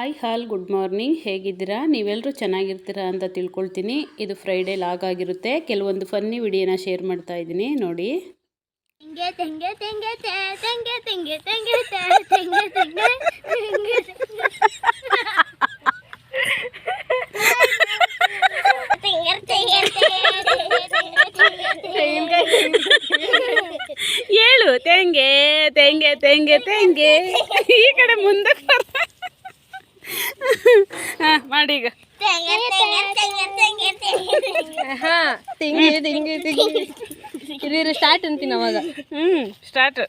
Hi good morning. ಹೇಗಿದ್ದೀರಾ? ನೀವೆಲ್ಲರೂ ಚೆನ್ನಾಗಿರ್ತೀರಾ ಅಂತ ತಿಳ್ಕೊಳ್ತೀನಿ. ಇದು ಫ್ರೈಡೇ ಲಾಗ್ ಆಗಿರುತ್ತೆ. ಕೆಲವೊಂದು ಫನ್ನಿ ವಿಡಿಯೋನ ಶೇರ್ ಮಾಡ್ತಾ ಇದ್ದೀನಿ ನೋಡಿ. ಹೇಳು ತೆಂಗೆ ತೆಂಗೆ ತೆಂಗೆ ತೆಂಗೆ ಈ ಕಡೆ ಮುಂದೆ ಮಾಡೀಗ. ಹಾಂ ತೆಂಗಿ ತೆಂಗಿ ತೆಂಗಿ ಇದು ಸ್ಟಾರ್ಟ್ ಅಂತೀನಿ ಅವಾಗ. ಸ್ಟಾರ್ಟ್.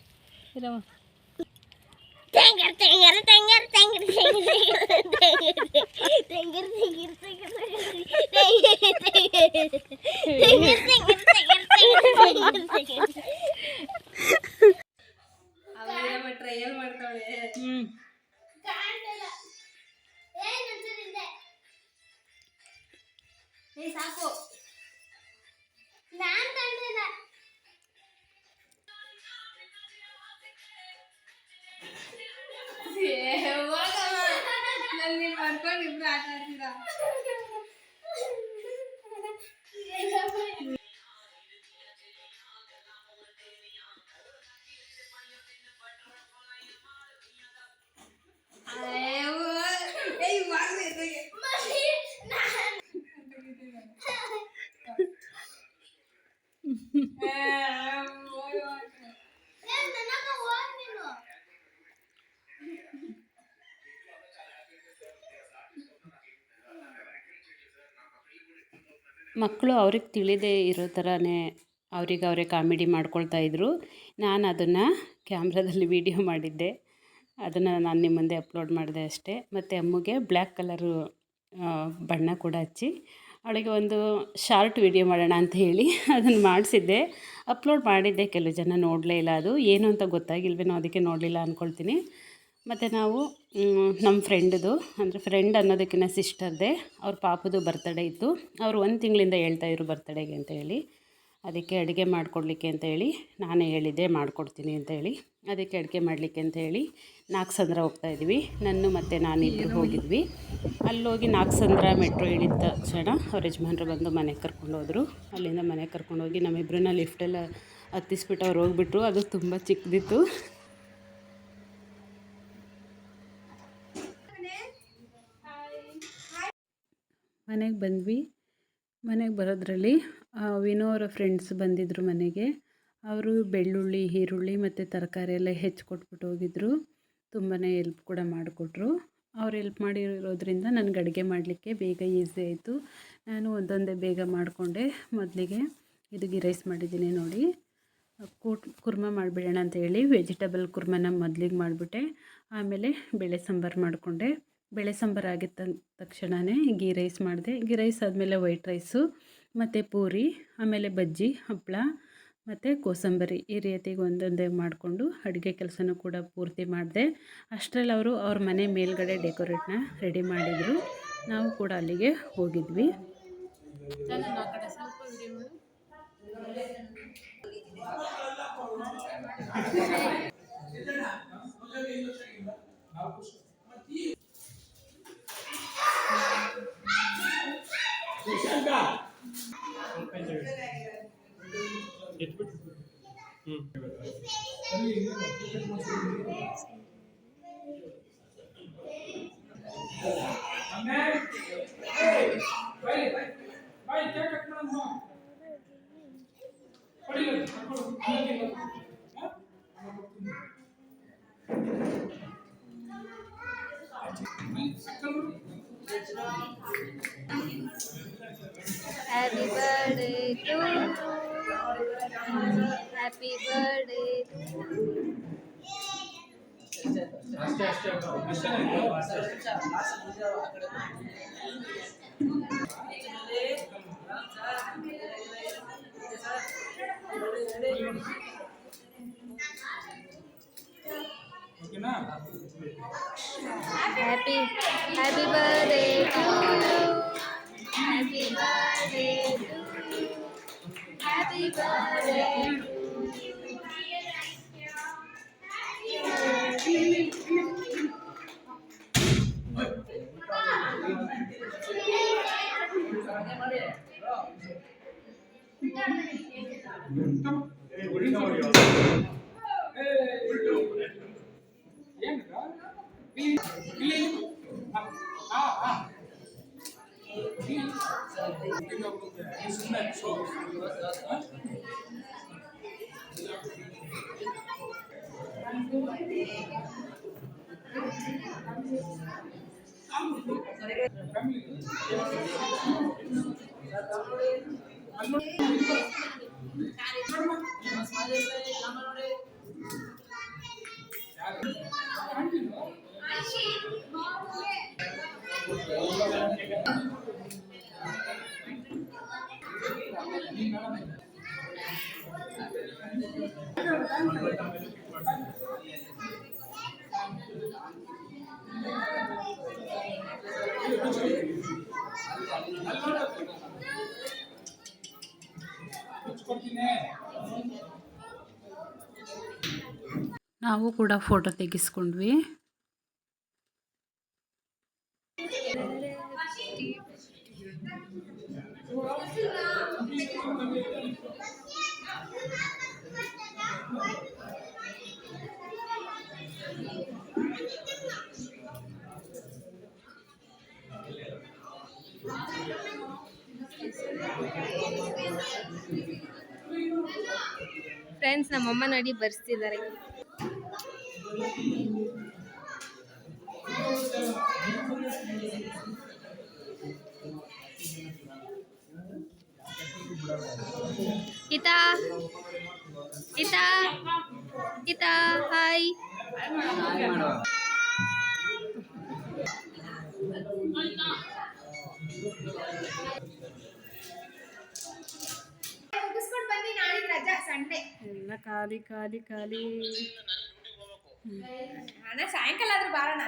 ಟ್ರಯಲ್ ಮಾಡ್ತಾಳೆ. ಸಾಕು ನಾನ್ ಕಂಡಿಲ್ಲ. ನನ್ನ ಮಾಡ್ಕೊಂಡು ಇಬ್ರು ಆಟ ಆಡ್ತೀರಾ? ಮಕ್ಕಳು ಅವ್ರಿಗೆ ತಿಳಿದೇ ಇರೋ ಥರನೇ ಅವರೇ ಕಾಮಿಡಿ ಮಾಡ್ಕೊಳ್ತಾ ಇದ್ರು. ನಾನು ಅದನ್ನು ಕ್ಯಾಮ್ರಾದಲ್ಲಿ ವಿಡಿಯೋ ಮಾಡಿದ್ದೆ. ಅದನ್ನು ನಾನು ನಿಮ್ಮ ಮುಂದೆ ಅಪ್ಲೋಡ್ ಮಾಡಿದೆ ಅಷ್ಟೇ. ಮತ್ತು ಅಮ್ಮಗೆ ಬ್ಲ್ಯಾಕ್ ಕಲರು ಬಣ್ಣ ಕೂಡ ಹಚ್ಚಿ ಅವಳಿಗೆ ಒಂದು ಶಾರ್ಟ್ ವಿಡಿಯೋ ಮಾಡೋಣ ಅಂತ ಹೇಳಿ ಅದನ್ನು ಮಾಡಿಸಿದ್ದೆ. ಅಪ್ಲೋಡ್ ಮಾಡಿದ್ದೆ. ಕೆಲವು ಜನ ನೋಡಲೇ ಇಲ್ಲ. ಅದು ಏನು ಅಂತ ಗೊತ್ತಾಗಿಲ್ವೇನೋ, ಅದಕ್ಕೆ ನೋಡಲಿಲ್ಲ ಅಂದ್ಕೊಳ್ತೀನಿ. ಮತ್ತು ನಾವು ನಮ್ಮ ಫ್ರೆಂಡ್ದು, ಅಂದರೆ ಫ್ರೆಂಡ್ ಅನ್ನೋದಕ್ಕಿಂತ ಸಿಸ್ಟರ್ದೇ, ಅವ್ರ ಪಾಪದು ಬರ್ತಡೇ ಇತ್ತು. ಅವರು 1 ತಿಂಗಳಿಂದ ಹೇಳ್ತಾಯಿದ್ರು ಬರ್ತಡೇಗೆ ಅಂತ ಹೇಳಿ. ಅದಕ್ಕೆ ಅಡುಗೆ ಮಾಡಿಕೊಡ್ಲಿಕ್ಕೆ ಅಂತ ಹೇಳಿ ನಾನೇ ಹೇಳಿದ್ದೆ ಮಾಡಿಕೊಡ್ತೀನಿ ಅಂತ ಹೇಳಿ. ಅದಕ್ಕೆ ಅಡುಗೆ ಮಾಡಲಿಕ್ಕೆ ಅಂತ ಹೇಳಿ ನಾಗಸಂದ್ರ ಹೋಗ್ತಾಯಿದ್ವಿ. ನಾನು ಮತ್ತು ನಾನಿಬ್ಬರು ಹೋಗಿದ್ವಿ. ಅಲ್ಲೋಗಿ ನಾಗಸಂದ್ರ ಮೆಟ್ರೋ ಇಳಿದ ತಕ್ಷಣ ಅವ್ರ ಯಜಮಾನ್ರು ಬಂದು ಮನೆಗೆ ಕರ್ಕೊಂಡೋದ್ರು. ಅಲ್ಲಿಂದ ಮನೆಗೆ ಕರ್ಕೊಂಡೋಗಿ ನಮ್ಮಿಬ್ಬರನ್ನ ಲಿಫ್ಟೆಲ್ಲ ಹತ್ತಿಸ್ಬಿಟ್ಟು ಅವ್ರು ಹೋಗ್ಬಿಟ್ರು. ಅದು ತುಂಬ ಚಿಕ್ಕದಿತ್ತು. ಮನೆಗೆ ಬಂದ್ವಿ. ಮನೆಗೆ ಬರೋದ್ರಲ್ಲಿ ವಿನೋ ಅವರ ಫ್ರೆಂಡ್ಸ್ ಬಂದಿದ್ದರು ಮನೆಗೆ. ಅವರು ಬೆಳ್ಳುಳ್ಳಿ, ಈರುಳ್ಳಿ ಮತ್ತು ತರಕಾರಿ ಎಲ್ಲ ಹೆಚ್ಚಿಕೊಟ್ಬಿಟ್ಟು ಹೋಗಿದ್ದರು. ತುಂಬಾ ಹೆಲ್ಪ್ ಕೂಡ ಮಾಡಿಕೊಟ್ರು. ಅವ್ರು ಹೆಲ್ಪ್ ಮಾಡಿರೋದ್ರಿಂದ ನನಗೆ ಅಡುಗೆ ಮಾಡಲಿಕ್ಕೆ ಬೇಗ ಈಸಿ ಆಯಿತು. ನಾನು ಒಂದೊಂದೇ ಬೇಗ ಮಾಡಿಕೊಂಡೆ. ಮೊದಲಿಗೆ ಇದು ಗೀ ರೈಸ್ ಮಾಡಿದ್ದೀನಿ ನೋಡಿ. ಕುರ್ಮ ಮಾಡಿಬಿಡೋಣ ಅಂತ ಹೇಳಿ ವೆಜಿಟೇಬಲ್ ಕುರ್ಮನ ಮೊದಲಿಗೆ ಮಾಡಿಬಿಟ್ಟೆ. ಆಮೇಲೆ ಬೇಳೆ ಸಾಂಬಾರು ಮಾಡಿಕೊಂಡೆ. ಬೇಳೆ ಸಾಂಬಾರು ಆಗಿದ್ದ ತಕ್ಷಣವೇ ಗೀ ರೈಸ್ ಮಾಡಿದೆ. ಗೀ ರೈಸ್ ಆದಮೇಲೆ ವೈಟ್ ರೈಸು ಮತ್ತು ಪೂರಿ, ಆಮೇಲೆ ಬಜ್ಜಿ, ಹಪ್ಪಳ ಮತ್ತು ಕೋಸಂಬರಿ ಈ ರೀತಿಗೆ ಒಂದೊಂದೇ ಮಾಡಿಕೊಂಡು ಅಡುಗೆ ಕೆಲಸನೂ ಕೂಡ ಪೂರ್ತಿ ಮಾಡಿದೆ. ಅಷ್ಟರಲ್ಲಿ ಅವರು ಅವ್ರ ಮನೆ ಮೇಲ್ಗಡೆ ಡೆಕೋರೇಟ್ನ ರೆಡಿ ಮಾಡಿದರು. ನಾವು ಕೂಡ ಅಲ್ಲಿಗೆ ಹೋಗಿದ್ವಿ. Happy birthday to you. Happy birthday to you. Happy birthday to you. Happy birthday to you. Happy birthday to you. ನಾವು ಕೂಡ ಫೋಟೋ ತೆಗೆಸ್ಕೊಂಡ್ವಿ. ಫ್ರೆಂಡ್ಸ್ ನಮ್ಮಮ್ಮ ನೋಡಿ ಬರ್ಸ್ತಿದ್ದಾರೆ. ಇತಾ ಇತಾ ಇತಾ ಹಾಯ್. ಎಲ್ಲ ಖಾಲಿ ಖಾಲಿ ಖಾಲಿ. ಅಣ್ಣ ಸಾಯಂಕಾಲ ಆದ್ರೂ ಬಾರಣ.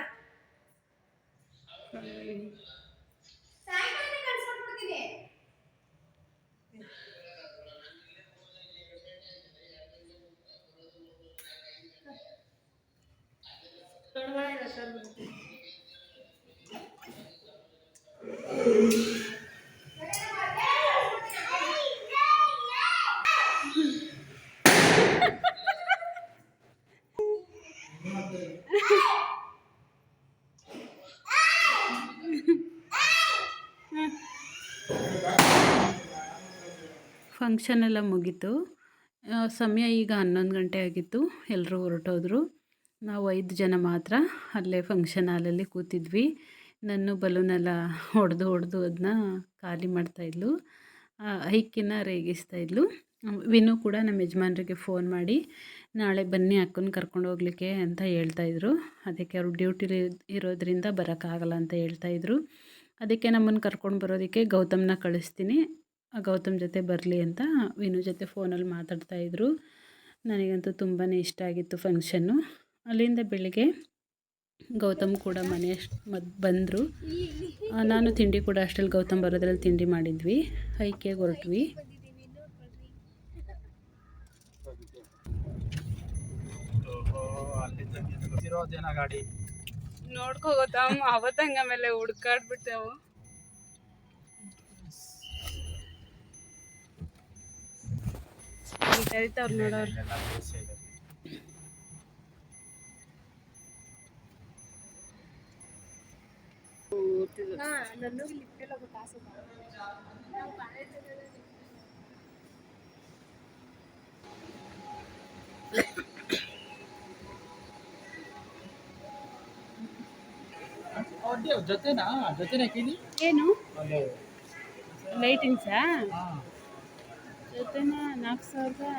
ಫಂಕ್ಷನ್ ಎಲ್ಲ ಮುಗೀತು. ಸಮಯ ಈಗ 11 ಗಂಟೆ ಆಗಿತ್ತು. ಎಲ್ಲರೂ ಹೊರಟೋದ್ರು. ನಾವು 5 ಜನ ಮಾತ್ರ ಅಲ್ಲೇ ಫಂಕ್ಷನ್ ಹಾಲಲ್ಲಿ ಕೂತಿದ್ವಿ. ನನ್ನ ಬಲೂನೆಲ್ಲ ಹೊಡೆದು ಅದನ್ನ ಖಾಲಿ ಮಾಡ್ತಾಯಿದ್ಲು. ಐಕಿನ ರೇಗಿಸ್ತಾಯಿದ್ಲು. ವಿನು ಕೂಡ ನಮ್ಮ ಯಜಮಾನ್ರಿಗೆ ಫೋನ್ ಮಾಡಿ ನಾಳೆ ಬನ್ನಿ ಅಕ್ಕನ ಕರ್ಕೊಂಡು ಹೋಗ್ಲಿಕ್ಕೆ ಅಂತ ಹೇಳ್ತಾಯಿದ್ರು. ಅದಕ್ಕೆ ಅವರು ಡ್ಯೂಟಿಲಿ ಇರೋದ್ರಿಂದ ಬರೋಕ್ಕಾಗಲ್ಲ ಅಂತ ಹೇಳ್ತಾಯಿದ್ರು. ಅದಕ್ಕೆ ನಮ್ಮನ್ನು ಕರ್ಕೊಂಡು ಬರೋದಕ್ಕೆ ಗೌತಮ್ನ ಕಳಿಸ್ತೀನಿ, ಗೌತಮ್ ಜೊತೆ ಬರಲಿ ಅಂತ ವಿನು ಜೊತೆ ಫೋನಲ್ಲಿ ಮಾತಾಡ್ತಾಯಿದ್ರು. ನನಗಂತೂ ತುಂಬಾ ಇಷ್ಟ ಆಗಿತ್ತು ಫಂಕ್ಷನ್ನು. ಅಲ್ಲಿಂದ ಬೆಳಿಗ್ಗೆ ಗೌತಮ್ ಕೂಡ ಮನೆ ಬಂದರು. ನಾನು ತಿಂಡಿ ಕೂಡ ಅಷ್ಟರಲ್ಲಿ ಗೌತಮ್ ಬರೋದ್ರಲ್ಲಿ ತಿಂಡಿ ಮಾಡಿದ್ವಿ. ಐಕೆ ಹೊರಟ್ವಿ. ಗಾಡಿ ನೋಡ್ಕೋ ಗೌತಮ್, ಅವತ್ತಂಗ ಮೇಲೆ ಹುಡ್ಕಾಡ್ಬಿಟ್ಟೆವು. ಕರಿತವ್ರು ನೋಡೋರು. ಏನು ಲೈಟಿಂಗ್ಸಾ? ಜೊತೆನ 4,000.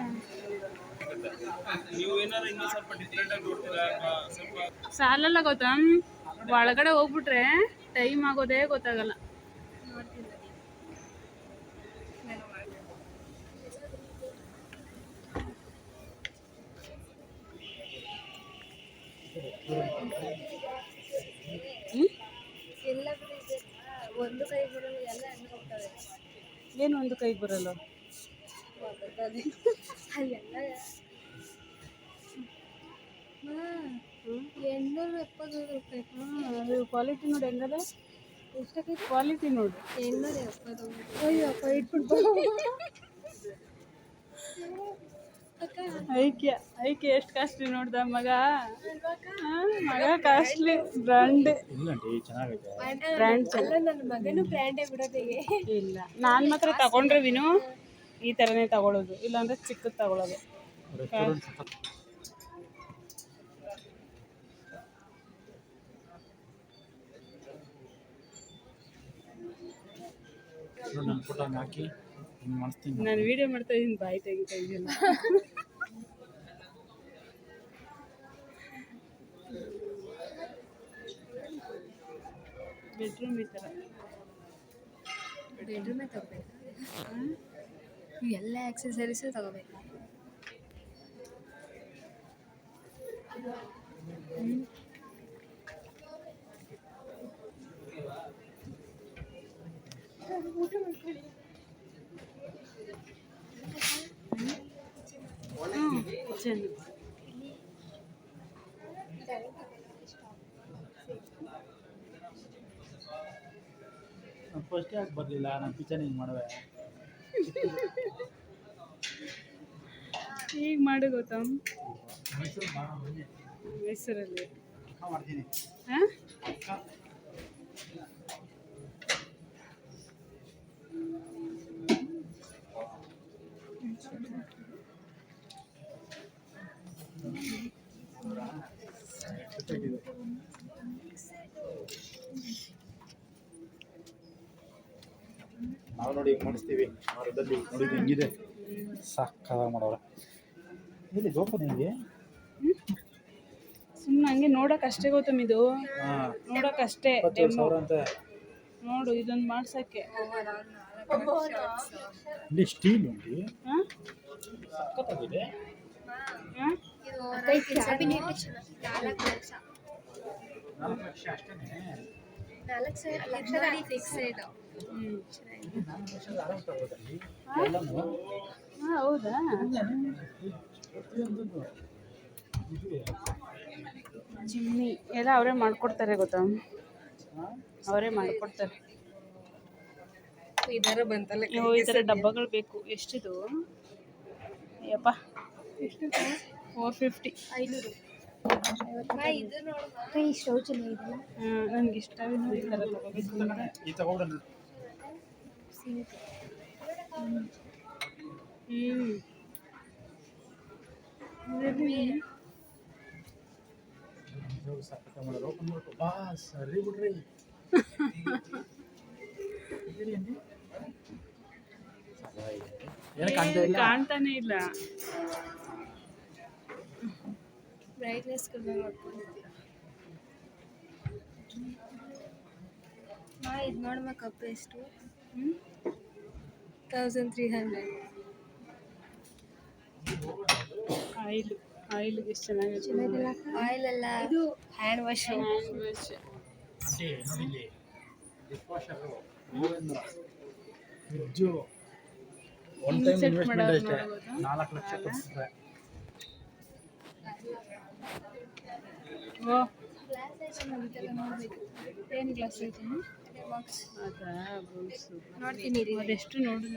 ಸಾಲಲ್ಲ ಗೌತಮ್, ಒಳಗಡೆ ಹೋಗ್ಬಿಟ್ರೆ ಟೈಮ್ ಆಗೋದೇ ಗೊತ್ತಾಗಲ್ಲ. ಒಂದು ಕೈ ಬರಲ್ಲ, ಎಲ್ಲ ಹೆಣ್ಣು ಹೋಗ್ತವೆ. ಏನು ಒಂದು ಕೈಗೆ ಬರಲ್ಲ? ₹870. ಕ್ವಾಲಿಟಿ ನೋಡಿ ಹೆಂಗದ, ಎಷ್ಟಕ್ಕೆ ಕ್ವಾಲಿಟಿ ನೋಡಿ. $870. ಅಯ್ಯಪ್ಪ ಇಟ್ಬಿಟ್ಟು ಐಕ್ಯ ಐಕ್ಯ ಎಷ್ಟು ಕಾಸ್ಟ್ಲಿ ನೋಡ್ದ ಮಗ. ಮಗ ಕಾಸ್ಟ್ಲಿ ಬ್ರ್ಯಾಂಡ್. ಬ್ರ್ಯಾಂಡ್ ನನ್ನ ಮಗನು ಬ್ರ್ಯಾಂಡೇ ಬಿಡೋದಿಗೆ. ಇಲ್ಲ ನಾನು ಮಾತ್ರ ತಗೊಂಡ್ರೆ ವಿನು ಈ ಥರನೇ ತಗೊಳ್ಳೋದು, ಇಲ್ಲಾಂದರೆ ಚಿಕ್ಕದು ತಗೊಳ್ಳೋದು. ನಾನು ವಿಡಿಯೋ ಮಾಡ್ತಾ ಇದ್ದೀನಿ, ಬಾಯಿ ತೆಗಿತಾ ಇದೆಯಲ್ಲ. ಬೆಡ್ರೂಮ್ ಈ ಥರ ಬೆಡ್ರೂಮೇ ತಗೋಬೇಕು, ಎಲ್ಲ ಆಕ್ಸೆಸರೀಸು ತಗೋಬೇಕು. ಕಿಚನ್ ಫಸ್ಟ್ ಯಾಕೆ ಬರಲಿಲ್ಲ, ನಾನು ಕಿಚನ್ ಹಿಂಗೆ ಮಾಡುವೆ. ಈಗ ಮಾಡು ಗೌತಮ್, ಮೈಸೂರಲ್ಲಿ. ಮಾಡ್ತೀನಿ. ಹಾಂ ನಾವು ನೋಡಿ ಮಾಡಿಸ್ತೀವಿ ಮರದಲ್ಲಿ, ನೋಡಿ ಹೆಂಗಿದೆ ಸಾಕಾಗಿ ಮಾಡೋರ. ಇಲ್ಲಿ ಗೋಪನ್ ಹೆಂಗೆ ಸುಮ್ಮನೆ ಹಂಗೆ ನೋಡೋಕ್ಕಷ್ಟೇ ಗೌತಮ್, ಇದು ನೋಡೋಕ್ಕಷ್ಟೇ. 20,000 ಅಂತ. ನೋಡು ಇದೊಂದು ಮಾಡ್ಸೋಕ್ಕೆ. ಇಲ್ಲಿ ಸ್ಟೀಲ್ ಉಂಟು, ಹಾಂ ಸಖತ್ತಾಗಿದೆ. ಹಾಂ 4 ಲಕ್ಷ ಅಷ್ಟೇ. 4 ಲಕ್ಷದ ಫಿಕ್ಸ್ ಇದು. 4 ಲಕ್ಷದ ಆರಾಮ್ ತಗೋದಲ್ಲಿ ಎಲ್ಲನೂ. ಹಾಂ ಹೌದಾ, ಪ್ರತಿಯೊಂದನ್ನು ಇದೆ. ಚಿಮ್ನಿ ಎಲ್ಲ ಅವರೇ ಮಾಡಿಕೊಡ್ತಾರೆ ಗೌತಮ್, ಅವರೇ ಮಾಡಿಕೊಡ್ತಾರೆ. ಈ ಥರ ಬಂತಲ್ಲ, ಈ ಥರ ಡಬ್ಬಗಳು ಬೇಕು. ಎಷ್ಟಿದು ಅಯ್ಯಪ್ಪ, ಎಷ್ಟು 450. 500. ಇದು ನೋಡು ಸ್ಟವ್ ಚೆನ್ನಾಗಿದೆಯಲ್ಲ. ನನಗೆ ಇಷ್ಟ ಈ ಥರ ತಗೋಬೇಕು ಅಂತ. ಈ ತಗೊಂಡ್ರೆ ಸಖತ್ ಮಾಡೋರು. ಓಪನ್ ಮಾಡ್ಕೊ ಬಾ, ಸರಿ ಬಿಡ್ರಿ. ಏನು ಕಾಣ್ತಾ ಇಲ್ಲ, ಕಾಣ್ತಾನೆ ಇಲ್ಲ. ಬ್ರೈಟ್ನೆಸ್ ಕಡಿಮೆ ಮಾಡ್ಕೊಂಡಿದ್ದೀವಿ. ಇದು ನೋಡಮ್ಮ, ಕಪ್ ಎಷ್ಟು? 1300. ಆಯಿಲ್ಗೆ ಎಷ್ಟು ಚೆನ್ನಾಗಿದೆ. ಆಯಿಲ್ ಅಲ್ಲ, ಇದು ಹ್ಯಾಂಡ್ ವಾಶ್. ನೋಡಿಲ್ಲಿ ಫ್ರಿಜ್ಜು ಒನ್ ಟೈಮ್ ಇನ್ವೆಸ್ಟ್ಮೆಂಟ್ ಅಷ್ಟೇ 4 ಲಕ್ಷ ಕೊಡ್ತಾರೆ. ಓ ಏನು ಗ್ಲಾಸ್ ಐತೆ ಅದಾ ಬೌಲ್ಸು ನೋಡ್ತೀನಿ ರೀ. ಅದೆಷ್ಟು ನೋಡು.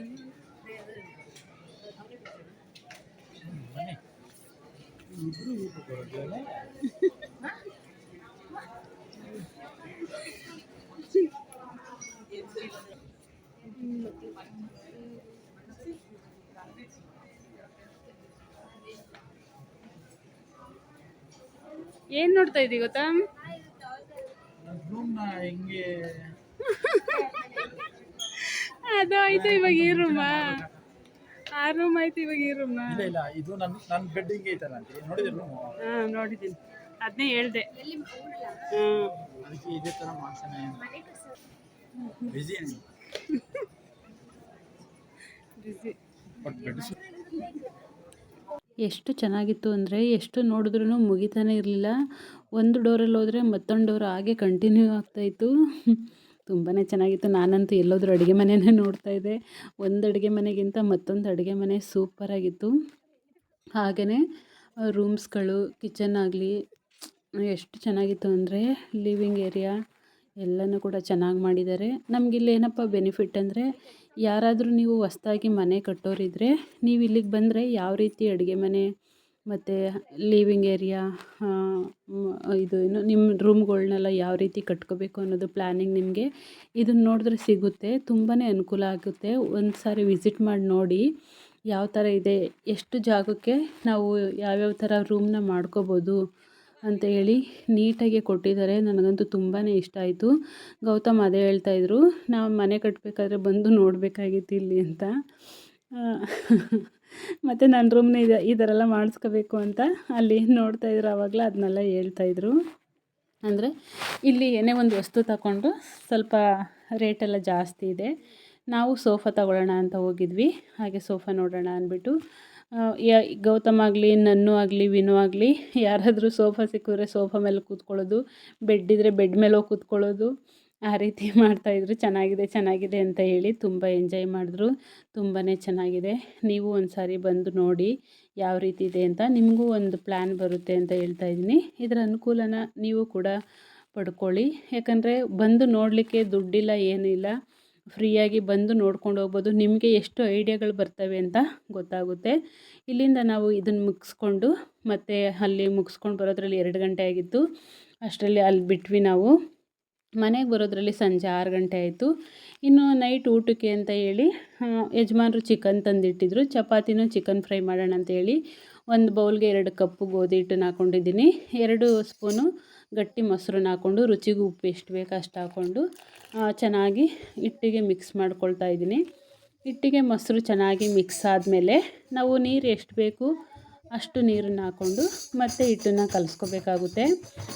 ಏನು ನೋಡ್ತಾ ಇದ್ದೀವಿ ಗೊತ್ತಾ? ರೂಮ್ನ ಹೆಂಗೆ ಅದು ಆಯ್ತು, ಇವಾಗ ಈ ರೂಮಾ? ಆ ರೂಮ್ ಆಯ್ತು, ಇವಾಗ ಈ ರೂಮ್. ಇಲ್ಲ ಇಲ್ಲ, ಇದು ನನ್ನ ಬೆಡ್ ಹಿಂಗೆ ಐತಲ್ಲ ಅಂತ ನೋಡಿದ್ರೆ ರೂಮು. ಹಾಂ ನೋಡಿದ್ದೀನಿ, ಅದನ್ನೇ ಹೇಳ್ದೆ. ಅದಕ್ಕೆ ಇದೇ ಥರ ಮಾಡ್ಸೋಣ ಬಿಸಿ ಬಿಸಿ. ಬಟ್ ಬೆಡ್ ಎಷ್ಟು ಚೆನ್ನಾಗಿತ್ತು ಅಂದರೆ ಎಷ್ಟು ನೋಡಿದ್ರೂ ಮುಗಿತಾನೆ ಇರಲಿಲ್ಲ. ಒಂದು ಡೋರಲ್ಲಿ ಹೋದರೆ ಮತ್ತೊಂದು ಡೋರ್ ಹಾಗೆ ಕಂಟಿನ್ಯೂ ಆಗ್ತಾಯಿತ್ತು. ತುಂಬಾ ಚೆನ್ನಾಗಿತ್ತು. ನಾನಂತೂ ಎಲ್ಲೋದ್ರೂ ಅಡುಗೆ ಮನೆಯೇ ನೋಡ್ತಾಯಿದ್ದೆ. ಒಂದು ಅಡುಗೆ ಮನೆಗಿಂತ ಮತ್ತೊಂದು ಅಡುಗೆ ಮನೆ ಸೂಪರಾಗಿತ್ತು. ಹಾಗೆಯೇ ರೂಮ್ಸ್ಗಳು, ಕಿಚನ್ ಆಗಲಿ ಎಷ್ಟು ಚೆನ್ನಾಗಿತ್ತು ಅಂದರೆ ಲಿವಿಂಗ್ ಏರಿಯಾ ಎಲ್ಲನೂ ಕೂಡ ಚೆನ್ನಾಗಿ ಮಾಡಿದ್ದಾರೆ. ನಮಗಿಲ್ಲಿ ಏನಪ್ಪ ಬೆನಿಫಿಟ್ ಅಂದರೆ, ಯಾರಾದರೂ ನೀವು ಹೊಸ್ದಾಗಿ ಮನೆ ಕಟ್ಟೋರಿದ್ದರೆ ನೀವು ಇಲ್ಲಿಗೆ ಬಂದರೆ ಯಾವ ರೀತಿ ಅಡುಗೆ ಮನೆ ಮತ್ತು ಲಿವಿಂಗ್ ಏರಿಯಾ, ಇದು ಏನು ನಿಮ್ಮ ರೂಮ್ಗಳ್ನೆಲ್ಲ ಯಾವ ರೀತಿ ಕಟ್ಕೋಬೇಕು ಅನ್ನೋದು ಪ್ಲ್ಯಾನಿಂಗ್ ನಿಮಗೆ ಇದನ್ನು ನೋಡಿದ್ರೆ ಸಿಗುತ್ತೆ. ತುಂಬಾ ಅನುಕೂಲ ಆಗುತ್ತೆ. ಒಂದು ಸಾರಿ ವಿಸಿಟ್ ಮಾಡಿ ನೋಡಿ ಯಾವ ಥರ ಇದೆ, ಎಷ್ಟು ಜಾಗಕ್ಕೆ ನಾವು ಯಾವ್ಯಾವ ಥರ ರೂಮ್ನ ಮಾಡ್ಕೋಬೋದು ಅಂತ ಹೇಳಿ ನೀಟಾಗಿ ಕೊಟ್ಟಿದ್ದಾರೆ. ನನಗಂತೂ ತುಂಬಾ ಇಷ್ಟ ಆಯಿತು. ಗೌತಮ್ ಅದೇ ಹೇಳ್ತಾಯಿದ್ರು, ನಾವು ಮನೆ ಕಟ್ಟಬೇಕಾದ್ರೆ ಬಂದು ನೋಡಬೇಕಾಗಿತ್ತು ಇಲ್ಲಿ ಅಂತ. ಮತ್ತು ನನ್ನ ರೂಮ್ನ ಈ ಥರ ಎಲ್ಲ ಮಾಡಿಸ್ಕೋಬೇಕು ಅಂತ ಅಲ್ಲಿ ನೋಡ್ತಾಯಿದ್ರು. ಆವಾಗಲೇ ಅದನ್ನೆಲ್ಲ ಹೇಳ್ತಾಯಿದ್ರು. ಅಂದರೆ ಇಲ್ಲಿ ಏನೇ ಒಂದು ವಸ್ತು ತಗೊಂಡ್ರು ಸ್ವಲ್ಪ ರೇಟೆಲ್ಲ ಜಾಸ್ತಿ ಇದೆ. ನಾವು ಸೋಫಾ ತಗೊಳ್ಳೋಣ ಅಂತ ಹೋಗಿದ್ವಿ. ಹಾಗೆ ಸೋಫಾ ನೋಡೋಣ ಅಂದ್ಬಿಟ್ಟು ಗೌತಮ್ ಆಗಲಿ, ನನ್ನು ಆಗಲಿ, ವಿನು ಆಗಲಿ, ಯಾರಾದರೂ ಸೋಫಾ ಸಿಕ್ಕಿದ್ರೆ ಸೋಫಾ ಮೇಲೆ ಕೂತ್ಕೊಳ್ಳೋದು, ಬೆಡ್ ಇದ್ದರೆ ಬೆಡ್ ಮೇಲೆ ಹೋಗಿ ಕೂತ್ಕೊಳ್ಳೋದು, ಆ ರೀತಿ ಮಾಡ್ತಾಯಿದ್ರು. ಚೆನ್ನಾಗಿದೆ ಚೆನ್ನಾಗಿದೆ ಅಂತ ಹೇಳಿ ತುಂಬ ಎಂಜಾಯ್ ಮಾಡಿದ್ರು. ತುಂಬಾ ಚೆನ್ನಾಗಿದೆ. ನೀವು ಒಂದು ಸಾರಿ ಬಂದು ನೋಡಿ ಯಾವ ರೀತಿ ಇದೆ ಅಂತ, ನಿಮಗೂ ಒಂದು ಪ್ಲ್ಯಾನ್ ಬರುತ್ತೆ ಅಂತ ಹೇಳ್ತಾಯಿದ್ದೀನಿ. ಇದರ ಅನುಕೂಲನ ನೀವು ಕೂಡ ಪಡ್ಕೊಳ್ಳಿ. ಯಾಕಂದರೆ ಬಂದು ನೋಡಲಿಕ್ಕೆ ದುಡ್ಡಿಲ್ಲ, ಏನಿಲ್ಲ, ಫ್ರೀಯಾಗಿ ಬಂದು ನೋಡ್ಕೊಂಡು ಹೋಗ್ಬೋದು. ನಿಮಗೆ ಎಷ್ಟು ಐಡಿಯಾಗಳು ಬರ್ತವೆ ಅಂತ ಗೊತ್ತಾಗುತ್ತೆ. ಇಲ್ಲಿಂದ ನಾವು ಇದನ್ನು ಮುಗಿಸ್ಕೊಂಡು ಮತ್ತು ಅಲ್ಲಿ ಮುಗಿಸ್ಕೊಂಡು ಬರೋದ್ರಲ್ಲಿ 2 ಗಂಟೆ ಆಗಿತ್ತು. ಅಷ್ಟರಲ್ಲಿ ಅಲ್ಲಿ ಬಿಟ್ವಿ ನಾವು. ಮನೆಗೆ ಬರೋದ್ರಲ್ಲಿ ಸಂಜೆ 6 ಗಂಟೆ ಆಯಿತು. ಇನ್ನು ನೈಟ್ ಊಟಕ್ಕೆ ಅಂತ ಹೇಳಿ ಯಜಮಾನರು ಚಿಕನ್ ತಂದಿಟ್ಟಿದ್ರು. ಚಪಾತಿನೂ ಚಿಕನ್ ಫ್ರೈ ಮಾಡೋಣ ಅಂತೇಳಿ ಒಂದು ಬೌಲ್ಗೆ 2 ಕಪ್ಪು ಗೋಧಿ ಹಿಟ್ಟನ್ನು ಹಾಕ್ಕೊಂಡಿದ್ದೀನಿ. 2 ಸ್ಪೂನು ಗಟ್ಟಿ ಮೊಸರನ್ನ ಹಾಕ್ಕೊಂಡು, ರುಚಿಗೆ ಉಪ್ಪು ಎಷ್ಟು ಬೇಕು ಅಷ್ಟು ಹಾಕ್ಕೊಂಡು ಚೆನ್ನಾಗಿ ಹಿಟ್ಟಿಗೆ ಮಿಕ್ಸ್ ಮಾಡ್ಕೊಳ್ತಾ ಇದ್ದೀನಿ. ಹಿಟ್ಟಿಗೆ ಮೊಸರು ಚೆನ್ನಾಗಿ ಮಿಕ್ಸ್ ಆದಮೇಲೆ ನಾವು ನೀರು ಎಷ್ಟು ಬೇಕು ಅಷ್ಟು ನೀರನ್ನು ಹಾಕ್ಕೊಂಡು ಮತ್ತೆ ಹಿಟ್ಟನ್ನು ಕಲಿಸ್ಕೋಬೇಕಾಗುತ್ತೆ.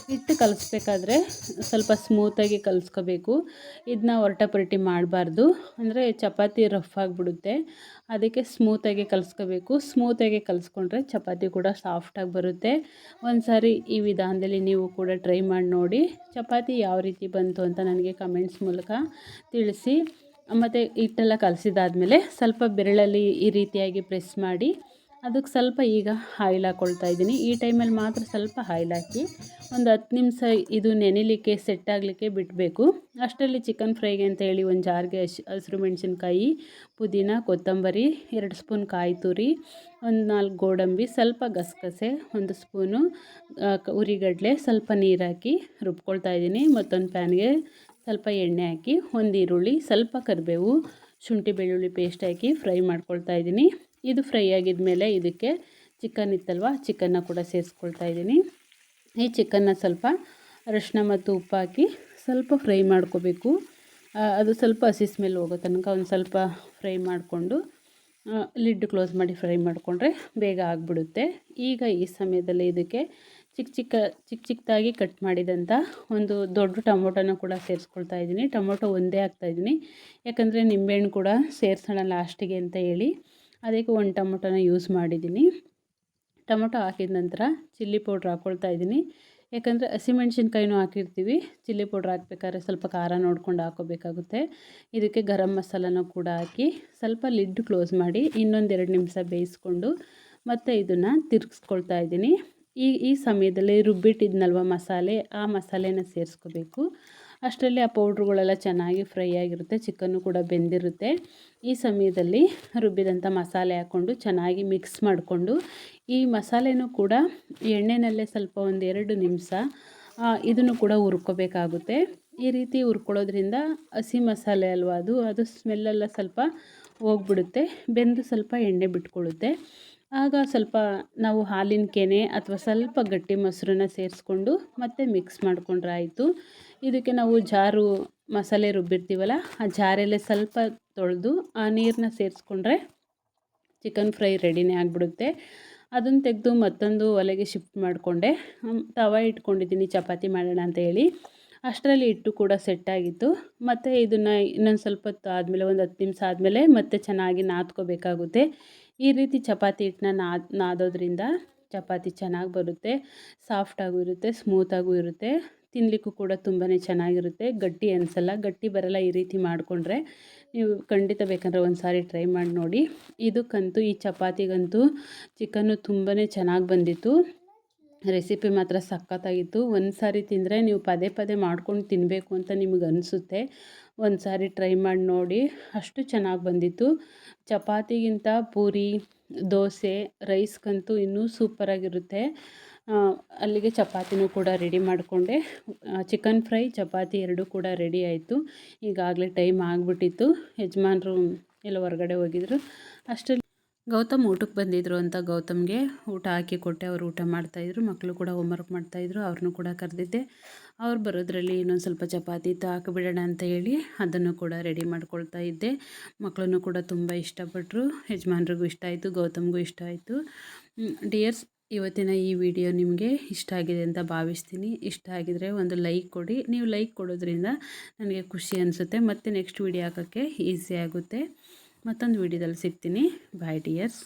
ಹಿಟ್ಟು ಕಲಿಸ್ಬೇಕಾದ್ರೆ ಸ್ವಲ್ಪ ಸ್ಮೂತಾಗಿ ಕಲಿಸ್ಕೋಬೇಕು. ಇದನ್ನ ಒರಟಾಪರಟಿ ಮಾಡಬಾರ್ದು, ಅಂದರೆ ಚಪಾತಿ ರಫ್ ಆಗಿಬಿಡುತ್ತೆ. ಅದಕ್ಕೆ ಸ್ಮೂತಾಗಿ ಕಲಿಸ್ಕೋಬೇಕು. ಸ್ಮೂತಾಗಿ ಕಲಿಸ್ಕೊಂಡ್ರೆ ಚಪಾತಿ ಕೂಡ ಸಾಫ್ಟಾಗಿ ಬರುತ್ತೆ. ಒಂದು ಸಾರಿ ಈ ವಿಧಾನದಲ್ಲಿ ನೀವು ಕೂಡ ಟ್ರೈ ಮಾಡಿ ನೋಡಿ. ಚಪಾತಿ ಯಾವ ರೀತಿ ಬಂತು ಅಂತ ನನಗೆ ಕಮೆಂಟ್ಸ್ ಮೂಲಕ ತಿಳಿಸಿ. ಮತ್ತು ಹಿಟ್ಟೆಲ್ಲ ಕಲಸಿದಾದ್ಮೇಲೆ ಸ್ವಲ್ಪ ಬೆರಳಲ್ಲಿ ಈ ರೀತಿಯಾಗಿ ಪ್ರೆಸ್ ಮಾಡಿ ಅದಕ್ಕೆ ಸ್ವಲ್ಪ ಈಗ ಆಯಿಲ್ ಹಾಕ್ಕೊಳ್ತಾ ಇದ್ದೀನಿ. ಈ ಟೈಮಲ್ಲಿ ಮಾತ್ರ ಸ್ವಲ್ಪ ಆಯಿಲ್ ಹಾಕಿ ಒಂದು 10 ನಿಮಿಷ ಇದು ನೆನೆಯಲಿಕ್ಕೆ ಸೆಟ್ ಆಗಲಿಕ್ಕೆ ಬಿಡಬೇಕು. ಅಷ್ಟರಲ್ಲಿ ಚಿಕನ್ ಫ್ರೈಗೆ ಅಂತ ಹೇಳಿ ಒಂದು ಜಾರ್ಗೆ ಹಸಿರು ಮೆಣಸಿನ್ಕಾಯಿ, ಪುದೀನ, ಕೊತ್ತಂಬರಿ, 2 ಸ್ಪೂನ್ ಕಾಯಿ ತುರಿ, ಒಂದು 4 ಗೋಡಂಬಿ, ಸ್ವಲ್ಪ ಗಸಗಸೆ, 1 ಸ್ಪೂನು ಉರಿಗಡಲೆ, ಸ್ವಲ್ಪ ನೀರು ಹಾಕಿ ರುಬ್ಕೊಳ್ತಾ ಇದ್ದೀನಿ. ಮತ್ತೊಂದು ಪ್ಯಾನ್ಗೆ ಸ್ವಲ್ಪ ಎಣ್ಣೆ ಹಾಕಿ, ಒಂದು ಈರುಳ್ಳಿ, ಸ್ವಲ್ಪ ಕರಿಬೇವು, ಶುಂಠಿ ಬೆಳ್ಳುಳ್ಳಿ ಪೇಸ್ಟ್ ಹಾಕಿ ಫ್ರೈ ಮಾಡ್ಕೊಳ್ತಾ ಇದ್ದೀನಿ. ಇದು ಫ್ರೈ ಆಗಿದ ಮೇಲೆ ಇದಕ್ಕೆ ಚಿಕನ್ ಇತ್ತಲ್ವ, ಚಿಕನ್ನ ಕೂಡ ಸೇರಿಸ್ಕೊಳ್ತಾ ಇದ್ದೀನಿ. ಈ ಚಿಕನ್ನ ಸ್ವಲ್ಪ ಅರಿಶಿನ ಮತ್ತು ಉಪ್ಪು ಹಾಕಿ ಸ್ವಲ್ಪ ಫ್ರೈ ಮಾಡ್ಕೋಬೇಕು. ಅದು ಸ್ವಲ್ಪ ಹಸಿ ಸ್ಮೆಲ್ ಹೋಗೋ ತನಕ ಒಂದು ಸ್ವಲ್ಪ ಫ್ರೈ ಮಾಡಿಕೊಂಡು ಲಿಡ್ ಕ್ಲೋಸ್ ಮಾಡಿ ಫ್ರೈ ಮಾಡಿಕೊಂಡ್ರೆ ಬೇಗ ಆಗಿಬಿಡುತ್ತೆ. ಈಗ ಈ ಸಮಯದಲ್ಲಿ ಇದಕ್ಕೆ ಚಿಕ್ಕದಾಗಿ ಕಟ್ ಮಾಡಿದಂಥ ಒಂದು ದೊಡ್ಡ ಟೊಮೊಟೊನ ಕೂಡ ಸೇರಿಸ್ಕೊಳ್ತಾ ಇದ್ದೀನಿ. ಟೊಮೊಟೊ ಒಂದೇ ಹಾಕ್ತಾಯಿದ್ದೀನಿ, ಯಾಕಂದರೆ ನಿಂಬೆಹಣ್ಣು ಕೂಡ ಸೇರಿಸೋಣ ಲಾಸ್ಟಿಗೆ ಅಂತ ಹೇಳಿ. ಅದಕ್ಕೆ 1 ಟೊಮೊಟೊನ ಯೂಸ್ ಮಾಡಿದ್ದೀನಿ. ಟೊಮೊಟೊ ಹಾಕಿದ ನಂತರ ಚಿಲ್ಲಿ ಪೌಡ್ರ್ ಹಾಕ್ಕೊಳ್ತಾ ಇದ್ದೀನಿ. ಯಾಕಂದರೆ ಹಸಿಮೆಣ್ಸಿನ್ಕಾಯಿನೂ ಹಾಕಿರ್ತೀವಿ, ಚಿಲ್ಲಿ ಪೌಡ್ರ್ ಹಾಕ್ಬೇಕಾದ್ರೆ ಸ್ವಲ್ಪ ಖಾರ ನೋಡ್ಕೊಂಡು ಹಾಕ್ಕೋಬೇಕಾಗುತ್ತೆ. ಇದಕ್ಕೆ ಗರಂ ಮಸಾಲನೂ ಕೂಡ ಹಾಕಿ ಸ್ವಲ್ಪ ಲಿಡ್ ಕ್ಲೋಸ್ ಮಾಡಿ ಇನ್ನೊಂದು 2 ನಿಮಿಷ ಬೇಯಿಸ್ಕೊಂಡು ಮತ್ತು ಇದನ್ನು ತಿರುಗಿಸ್ಕೊಳ್ತಾ ಇದ್ದೀನಿ. ಈ ಸಮಯದಲ್ಲಿ ರುಬ್ಬಿಟ್ಟಿದ್ನಲ್ವ ಮಸಾಲೆ, ಆ ಮಸಾಲೆನ ಸೇರಿಸ್ಕೋಬೇಕು. ಅಷ್ಟರಲ್ಲಿ ಆ ಪೌಡ್ರುಗಳೆಲ್ಲ ಚೆನ್ನಾಗಿ ಫ್ರೈ ಆಗಿರುತ್ತೆ, ಚಿಕನ್ನು ಕೂಡ ಬೆಂದಿರುತ್ತೆ. ಈ ಸಮಯದಲ್ಲಿ ರುಬ್ಬಿದಂಥ ಮಸಾಲೆ ಹಾಕ್ಕೊಂಡು ಚೆನ್ನಾಗಿ ಮಿಕ್ಸ್ ಮಾಡಿಕೊಂಡು ಈ ಮಸಾಲೆನೂ ಕೂಡ ಎಣ್ಣೆನಲ್ಲೇ ಸ್ವಲ್ಪ ಒಂದು 2 ನಿಮಿಷ ಇದನ್ನು ಕೂಡ ಹುರ್ಕೋಬೇಕಾಗುತ್ತೆ. ಈ ರೀತಿ ಹುರ್ಕೊಳ್ಳೋದ್ರಿಂದ ಹಸಿ ಮಸಾಲೆ ಅಲ್ವಾ, ಅದು ಸ್ಮೆಲ್ಲೆಲ್ಲ ಸ್ವಲ್ಪ ಹೋಗ್ಬಿಡುತ್ತೆ, ಬೆಂದು ಸ್ವಲ್ಪ ಎಣ್ಣೆ ಬಿಟ್ಕೊಳ್ಳುತ್ತೆ. ಆಗ ಸ್ವಲ್ಪ ನಾವು ಹಾಲಿನ ಕೆನೆ ಅಥವಾ ಸ್ವಲ್ಪ ಗಟ್ಟಿ ಮೊಸರನ್ನ ಸೇರಿಸ್ಕೊಂಡು ಮತ್ತೆ ಮಿಕ್ಸ್ ಮಾಡಿಕೊಂಡ್ರೆ ಆಯಿತು. ಇದಕ್ಕೆ ನಾವು ಜಾರು ಮಸಾಲೆ ರುಬ್ಬಿರ್ತೀವಲ್ಲ, ಆ ಜಾರಲ್ಲೇ ಸ್ವಲ್ಪ ತೊಳೆದು ಆ ನೀರನ್ನ ಸೇರಿಸ್ಕೊಂಡ್ರೆ ಚಿಕನ್ ಫ್ರೈ ರೆಡಿನೇ ಆಗಿಬಿಡುತ್ತೆ. ಅದನ್ನು ತೆಗೆದು ಮತ್ತೊಂದು ಒಲೆಗೆ ಶಿಫ್ಟ್ ಮಾಡಿಕೊಂಡೆ. ತವ ಇಟ್ಕೊಂಡಿದ್ದೀನಿ ಚಪಾತಿ ಮಾಡೋಣ ಅಂತ ಹೇಳಿ. ಅಷ್ಟರಲ್ಲಿ ಹಿಟ್ಟು ಕೂಡ ಸೆಟ್ಟಾಗಿತ್ತು. ಮತ್ತು ಇದನ್ನು ಇನ್ನೊಂದು ಸ್ವಲ್ಪ ಹೊತ್ತು ಆದಮೇಲೆ, ಒಂದು 10 ನಿಮಿಷ ಆದಮೇಲೆ ಮತ್ತೆ ಚೆನ್ನಾಗಿ ನಾದ್ಕೋಬೇಕಾಗುತ್ತೆ. ಈ ರೀತಿ ಚಪಾತಿ ಹಿಟ್ಟನ್ನ ನಾದೋದ್ರಿಂದ ಚಪಾತಿ ಚೆನ್ನಾಗಿ ಬರುತ್ತೆ, ಸಾಫ್ಟಾಗೂ ಇರುತ್ತೆ, ಸ್ಮೂತಾಗೂ ಇರುತ್ತೆ, ತಿನ್ನಲಿಕ್ಕೂ ಕೂಡ ತುಂಬಾ ಚೆನ್ನಾಗಿರುತ್ತೆ. ಗಟ್ಟಿ ಅನಿಸಲ್ಲ, ಗಟ್ಟಿ ಬರಲ್ಲ. ಈ ರೀತಿ ಮಾಡಿಕೊಂಡ್ರೆ ನೀವು ಖಂಡಿತ ಬೇಕಂದರೆ ಒಂದು ಸಾರಿ ಟ್ರೈ ಮಾಡಿ ನೋಡಿ. ಇದಕ್ಕಂತೂ ಈ ಚಪಾತಿಗಂತೂ ಚಿಕನ್ನು ತುಂಬಾ ಚೆನ್ನಾಗಿ ಬಂದಿತ್ತು. ರೆಸಿಪಿ ಮಾತ್ರ ಸಖತ್ತಾಗಿತ್ತು. ಒಂದು ಸಾರಿ ತಿಂದರೆ ನೀವು ಪದೇ ಪದೇ ಮಾಡ್ಕೊಂಡು ತಿನ್ನಬೇಕು ಅಂತ ನಿಮಗೆ ಅನಿಸುತ್ತೆ. ಒಂದು ಸಾರಿ ಟ್ರೈ ಮಾಡಿ ನೋಡಿ, ಅಷ್ಟು ಚೆನ್ನಾಗಿ ಬಂದಿತ್ತು. ಚಪಾತಿಗಿಂತ ಪೂರಿ, ದೋಸೆ, ರೈಸ್ಗಂತೂ ಇನ್ನೂ ಸೂಪರಾಗಿರುತ್ತೆ. ಅಲ್ಲಿಗೆ ಚಪಾತಿನೂ ಕೂಡ ರೆಡಿ ಮಾಡಿಕೊಂಡೆ. ಚಿಕನ್ ಫ್ರೈ, ಚಪಾತಿ ಎರಡೂ ಕೂಡ ರೆಡಿ ಆಯಿತು. ಈಗಾಗಲೇ ಟೈಮ್ ಆಗಿಬಿಟ್ಟಿತ್ತು. ಯಜಮಾನ್ರು ಎಲ್ಲ ಹೊರಗಡೆ ಹೋಗಿದ್ರು. ಅಷ್ಟರಲ್ಲಿ ಗೌತಮ್ ಊಟಕ್ಕೆ ಬಂದಿದ್ರು ಅಂತ ಗೌತಮ್ಗೆ ಊಟ ಹಾಕಿ ಕೊಟ್ಟೆ. ಅವರು ಊಟ ಮಾಡ್ತಾಯಿದ್ರು. ಮಕ್ಕಳು ಕೂಡ ಹೋಮ್ವರ್ಕ್ ಮಾಡ್ತಾಯಿದ್ರು. ಅವ್ರನ್ನೂ ಕೂಡ ಕರೆದಿದ್ದೆ. ಅವ್ರು ಬರೋದ್ರಲ್ಲಿ ಇನ್ನೊಂದು ಸ್ವಲ್ಪ ಚಪಾತಿ ಇತ್ತು, ಹಾಕಿಬಿಡೋಣ ಅಂತ ಹೇಳಿ ಅದನ್ನು ಕೂಡ ರೆಡಿ ಮಾಡ್ಕೊಳ್ತಾ ಇದ್ದೆ. ಮಕ್ಕಳನ್ನು ಕೂಡ ತುಂಬ ಇಷ್ಟಪಟ್ಟರು. ಯಜಮಾನ್ರಿಗೂ ಇಷ್ಟ ಆಯಿತು, ಗೌತಮ್ಗೂ ಇಷ್ಟ ಆಯಿತು. ಡಿಯರ್ಸ್, ಇವತ್ತಿನ ಈ ವಿಡಿಯೋ ನಿಮಗೆ ಇಷ್ಟ ಆಗಿದೆ ಅಂತ ಭಾವಿಸ್ತೀನಿ. ಇಷ್ಟ ಆಗಿದರೆ ಒಂದು ಲೈಕ್ ಕೊಡಿ. ನೀವು ಲೈಕ್ ಕೊಡೋದ್ರಿಂದ ನನಗೆ ಖುಷಿ ಅನಿಸುತ್ತೆ. ಮತ್ತು ನೆಕ್ಸ್ಟ್ ವಿಡಿಯೋ ಹಾಕೋಕ್ಕೆ ಈಸಿ ಆಗುತ್ತೆ. ಮತ್ತೊಂದು ವಿಡಿಯೋದಲ್ಲಿ ಸಿಗ್ತೀನಿ. ಬಾಯ್ ಡಿಯರ್ಸ್.